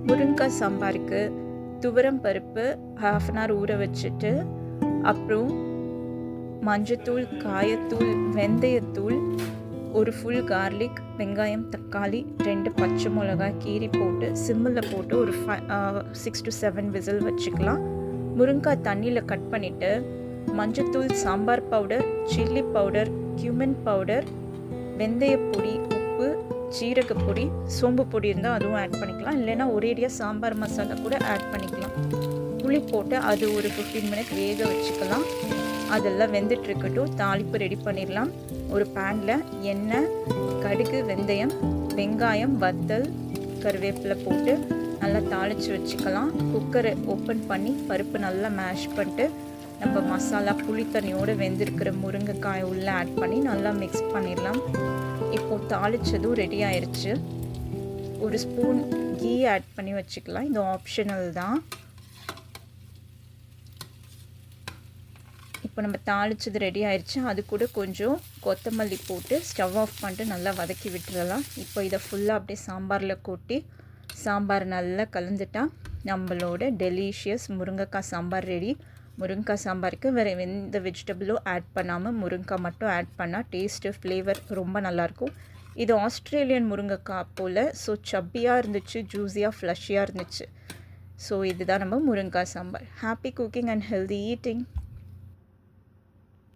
முருங்கைக்காய் சாம்பாருக்கு துவரம் பருப்பு ஹாஃப் அன் ஹவர் ஊற வச்சுட்டு, அப்புறம் மஞ்சத்தூள், காயத்தூள், வெந்தயத்தூள், ஒரு ஃபுல் கார்லிக், வெங்காயம், தக்காளி, 2 பச்சை மிளகாய் கீரி போட்டு சிம்மில் போட்டு ஒரு 6 to 7 விசில் வச்சுக்கலாம். முருங்கைக்காய் தண்ணியில் கட் பண்ணிவிட்டு மஞ்சத்தூள், sambar powder, chilli powder, cumin powder, வெந்தயப்பொடி, உப்பு, சீரகப்பொடி, சோம்பு பொடி இருந்தால் அதுவும் ஆட் பண்ணிக்கலாம். இல்லைன்னா ஒரேடியாக சாம்பார் மசாலா கூட ஆட் பண்ணிக்கலாம். புளி போட்டு அது ஒரு 15 மினிட் வேக வச்சுக்கலாம். அதெல்லாம் வெந்துட்டுருக்கட்டும். தாளிப்பு ரெடி பண்ணிடலாம். ஒரு பேனில் எண்ணெய், கடுகு, வெந்தயம், வெங்காயம், வத்தல், கருவேப்பிலை போட்டு நல்லா தாளித்து வச்சுக்கலாம். குக்கரை ஓப்பன் பண்ணி பருப்பு நல்லா மேஷ் பண்ணிட்டு நம்ம மசாலா புளி தண்ணியோடு வெந்திருக்கிற முருங்கைக்காய் உள்ளே ஆட் பண்ணி நல்லா மிக்ஸ் பண்ணிடலாம். இப்போது தாளித்ததும் ரெடி ஆயிடுச்சு. ஒரு ஸ்பூன் கீ ஆட் பண்ணி வச்சுக்கலாம். இது ஆப்ஷனல் தான். இப்போ நம்ம தாளித்தது ரெடி ஆயிடுச்சு. அது கூட கொஞ்சம் கொத்தமல்லி போட்டு ஸ்டவ் ஆஃப் பண்ணிட்டு நல்லா வதக்கி விட்டுறலாம். இப்போ இதை ஃபுல்லாக அப்படியே சாம்பாரில் கொட்டி சாம்பார் நல்லா கலந்துட்டா நம்மளோட டெலிஷியஸ் முருங்கைக்காய் சாம்பார் ரெடி. முருங்கைக்காய் சாம்பாருக்கு வேறு எந்த வெஜிடபிளும் ஆட் பண்ணாமல் முருங்கைக்காய் மட்டும் ஆட் பண்ணால் டேஸ்ட்டு, ஃப்ளேவர் ரொம்ப நல்லாயிருக்கும். இது ஆஸ்திரேலியன் முருங்கைக்காய் போல். ஸோ சப்பியாக இருந்துச்சு, ஜூஸியாக, ஃப்ளஷியாக இருந்துச்சு. ஸோ இதுதான் நம்ம முருங்கைக்காய் sambar. Happy cooking and healthy eating.